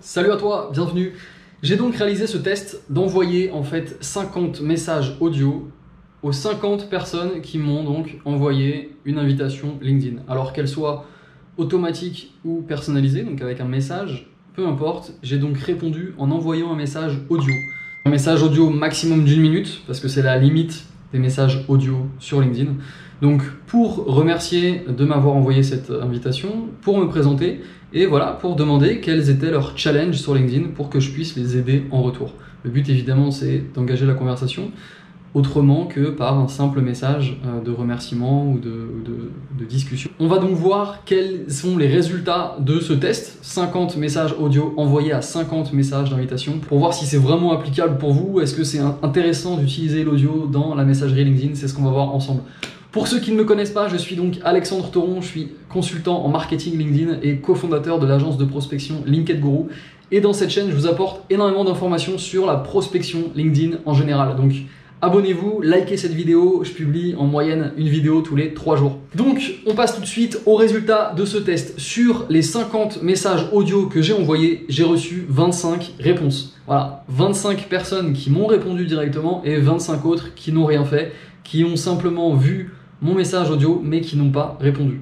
Salut à toi, bienvenue. J'ai donc réalisé ce test d'envoyer en fait 50 messages audio aux 50 personnes qui m'ont donc envoyé une invitation LinkedIn. Alors qu'elle soit automatique ou personnalisée, donc avec un message, peu importe, j'ai donc répondu en envoyant un message audio. Un message audio maximum d'1 minute, parce que c'est la limite des messages audio sur LinkedIn. Donc pour remercier de m'avoir envoyé cette invitation, pour me présenter et voilà, pour demander quels étaient leurs challenges sur LinkedIn pour que je puisse les aider en retour. Le but évidemment c'est d'engager la conversation autrement que par un simple message de remerciement ou de discussion. On va donc voir quels sont les résultats de ce test, 50 messages audio envoyés à 50 messages d'invitation, pour voir si c'est vraiment applicable pour vous, est-ce que c'est intéressant d'utiliser l'audio dans la messagerie LinkedIn, c'est ce qu'on va voir ensemble. Pour ceux qui ne me connaissent pas, je suis donc Alexandre Thoron, je suis consultant en marketing LinkedIn et cofondateur de l'agence de prospection LinkedGuru. Et dans cette chaîne, je vous apporte énormément d'informations sur la prospection LinkedIn en général. Donc abonnez-vous, likez cette vidéo, je publie en moyenne une vidéo tous les 3 jours. Donc on passe tout de suite aux résultats de ce test. Sur les 50 messages audio que j'ai envoyés, j'ai reçu 25 réponses. Voilà, 25 personnes qui m'ont répondu directement et 25 autres qui n'ont rien fait, qui ont simplement vu mon message audio mais qui n'ont pas répondu.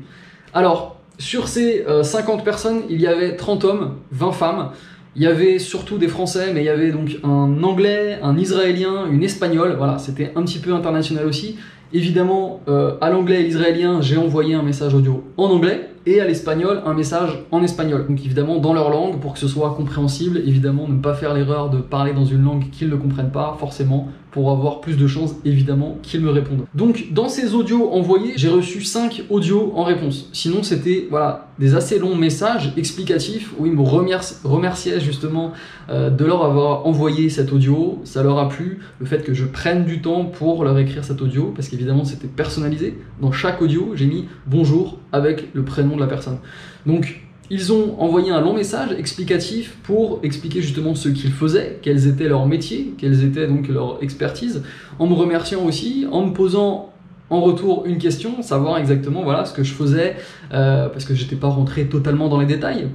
Alors, sur ces 50 personnes, il y avait 30 hommes, 20 femmes. Il y avait surtout des Français, mais il y avait donc un Anglais, un Israélien, une Espagnole. Voilà, c'était un petit peu international aussi. Évidemment, à l'anglais et l'israélien, j'ai envoyé un message audio en anglais et à l'espagnol, un message en espagnol. Donc évidemment, dans leur langue, pour que ce soit compréhensible, évidemment, ne pas faire l'erreur de parler dans une langue qu'ils ne comprennent pas, forcément, pour avoir plus de chances, évidemment, qu'ils me répondent. Donc, dans ces audios envoyés, j'ai reçu 5 audios en réponse. Sinon, c'était voilà, des assez longs messages explicatifs où ils me remerciaient justement de leur avoir envoyé cet audio. Ça leur a plu, le fait que je prenne du temps pour leur écrire cet audio, parce qu'évidemment, c'était personnalisé. Dans chaque audio, j'ai mis « bonjour » avec le prénom de la personne. Donc, ils ont envoyé un long message explicatif pour expliquer justement ce qu'ils faisaient, quels étaient leurs métiers, quelles étaient donc leur expertise, en me remerciant aussi, en me posant en retour une question, savoir exactement voilà, ce que je faisais, parce que j'étais pas rentré totalement dans les détails,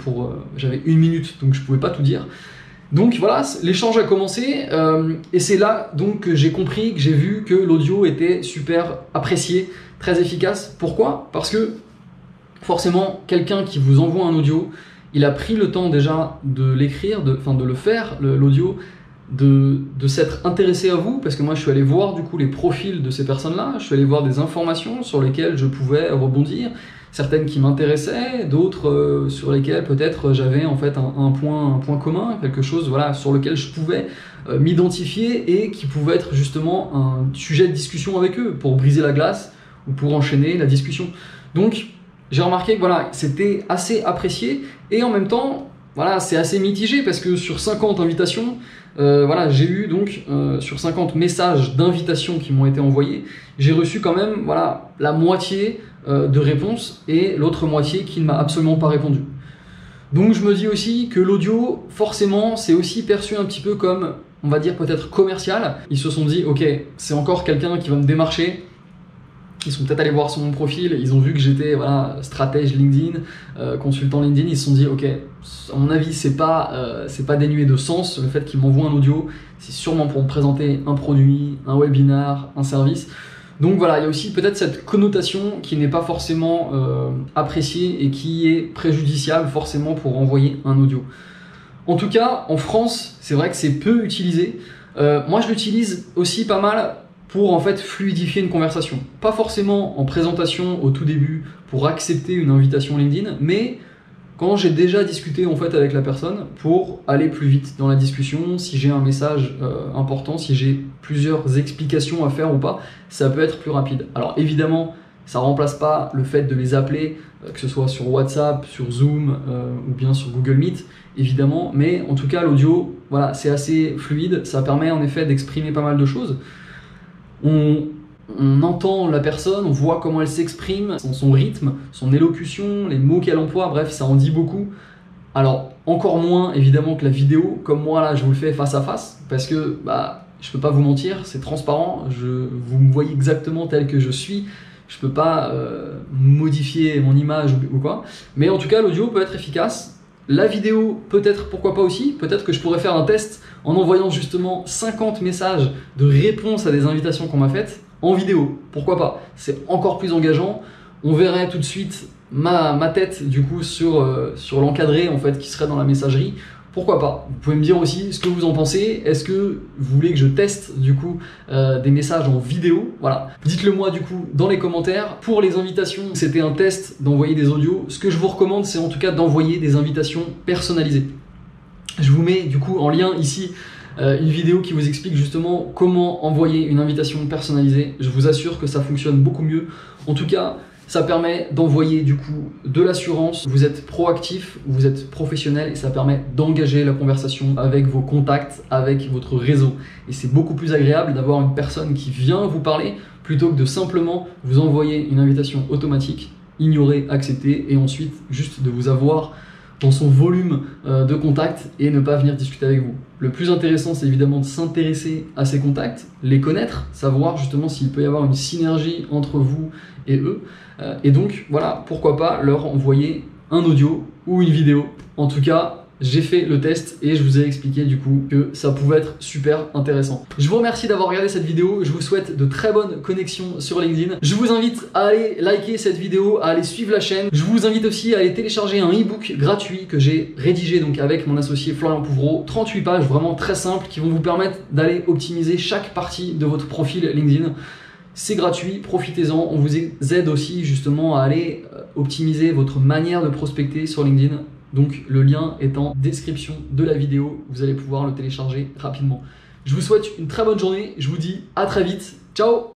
j'avais 1 minute donc je pouvais pas tout dire. Donc voilà, l'échange a commencé et c'est là donc que j'ai compris, que j'ai vu que l'audio était super apprécié, très efficace. Pourquoi? Parce que forcément, quelqu'un qui vous envoie un audio, il a pris le temps déjà de l'écrire, de le faire, l'audio, de s'être intéressé à vous, parce que moi je suis allé voir du coup les profils de ces personnes-là, je suis allé voir des informations sur lesquelles je pouvais rebondir, certaines qui m'intéressaient, d'autres sur lesquelles peut-être j'avais en fait un point commun, quelque chose voilà, sur lequel je pouvais m'identifier et qui pouvait être justement un sujet de discussion avec eux, pour briser la glace ou pour enchaîner la discussion. Donc, j'ai remarqué que voilà, c'était assez apprécié et en même temps, voilà, c'est assez mitigé parce que sur 50 invitations, voilà, j'ai eu donc sur 50 messages d'invitation qui m'ont été envoyés, j'ai reçu quand même voilà, la moitié de réponses et l'autre moitié qui ne m'a absolument pas répondu. Donc je me dis aussi que l'audio, forcément, c'est aussi perçu un petit peu comme, on va dire peut-être commercial. Ils se sont dit, ok, c'est encore quelqu'un qui va me démarcher. Ils sont peut-être allés voir sur mon profil, ils ont vu que j'étais voilà, stratège LinkedIn, consultant LinkedIn, ils se sont dit ok, à mon avis c'est pas dénué de sens, le fait qu'ils m'envoient un audio, c'est sûrement pour me présenter un produit, un webinar, un service. Donc voilà, il y a aussi peut-être cette connotation qui n'est pas forcément appréciée et qui est préjudiciable forcément pour envoyer un audio. En tout cas, en France, c'est vrai que c'est peu utilisé. Moi je l'utilise aussi pas mal pour en fait fluidifier une conversation. Pas forcément en présentation au tout début pour accepter une invitation LinkedIn, mais quand j'ai déjà discuté en fait avec la personne pour aller plus vite dans la discussion, si j'ai un message important, si j'ai plusieurs explications à faire ou pas, ça peut être plus rapide. Alors évidemment, ça remplace pas le fait de les appeler, que ce soit sur WhatsApp, sur Zoom ou bien sur Google Meet, évidemment, mais en tout cas l'audio, voilà, c'est assez fluide, ça permet en effet d'exprimer pas mal de choses. On entend la personne, on voit comment elle s'exprime, son rythme, son élocution, les mots qu'elle emploie, bref, ça en dit beaucoup. Alors, encore moins évidemment que la vidéo, comme moi là, je vous le fais face à face, parce que bah, je peux pas vous mentir, c'est transparent, vous me voyez exactement tel que je suis, je peux pas modifier mon image ou quoi. Mais en tout cas, l'audio peut être efficace. La vidéo, peut-être, pourquoi pas aussi. Peut-être que je pourrais faire un test en envoyant justement 50 messages de réponse à des invitations qu'on m'a faites en vidéo. Pourquoi pas? C'est encore plus engageant. On verrait tout de suite ma tête du coup sur l'encadré en fait qui serait dans la messagerie. Pourquoi pas? Vous pouvez me dire aussi ce que vous en pensez. Est-ce que vous voulez que je teste du coup des messages en vidéo? Voilà. Dites-le moi du coup dans les commentaires. Pour les invitations, c'était un test d'envoyer des audios. Ce que je vous recommande, c'est en tout cas d'envoyer des invitations personnalisées. Je vous mets du coup en lien ici une vidéo qui vous explique justement comment envoyer une invitation personnalisée. Je vous assure que ça fonctionne beaucoup mieux. En tout cas, ça permet d'envoyer du coup de l'assurance, vous êtes proactif, vous êtes professionnel et ça permet d'engager la conversation avec vos contacts, avec votre réseau. Et c'est beaucoup plus agréable d'avoir une personne qui vient vous parler plutôt que de simplement vous envoyer une invitation automatique, ignorer, accepter et ensuite juste de vous avoir dans son volume de contacts et ne pas venir discuter avec vous. Le plus intéressant, c'est évidemment de s'intéresser à ces contacts, les connaître, savoir justement s'il peut y avoir une synergie entre vous et eux. Et donc, voilà, pourquoi pas leur envoyer un audio ou une vidéo. En tout cas, j'ai fait le test et je vous ai expliqué du coup que ça pouvait être super intéressant. Je vous remercie d'avoir regardé cette vidéo, je vous souhaite de très bonnes connexions sur LinkedIn. Je vous invite à aller liker cette vidéo, à aller suivre la chaîne. Je vous invite aussi à aller télécharger un e-book gratuit que j'ai rédigé donc avec mon associé Florian Pouvreau. 38 pages vraiment très simples qui vont vous permettre d'aller optimiser chaque partie de votre profil LinkedIn. C'est gratuit, profitez-en. On vous aide aussi justement à aller optimiser votre manière de prospecter sur LinkedIn. Donc le lien est en description de la vidéo, vous allez pouvoir le télécharger rapidement. Je vous souhaite une très bonne journée, je vous dis à très vite, ciao!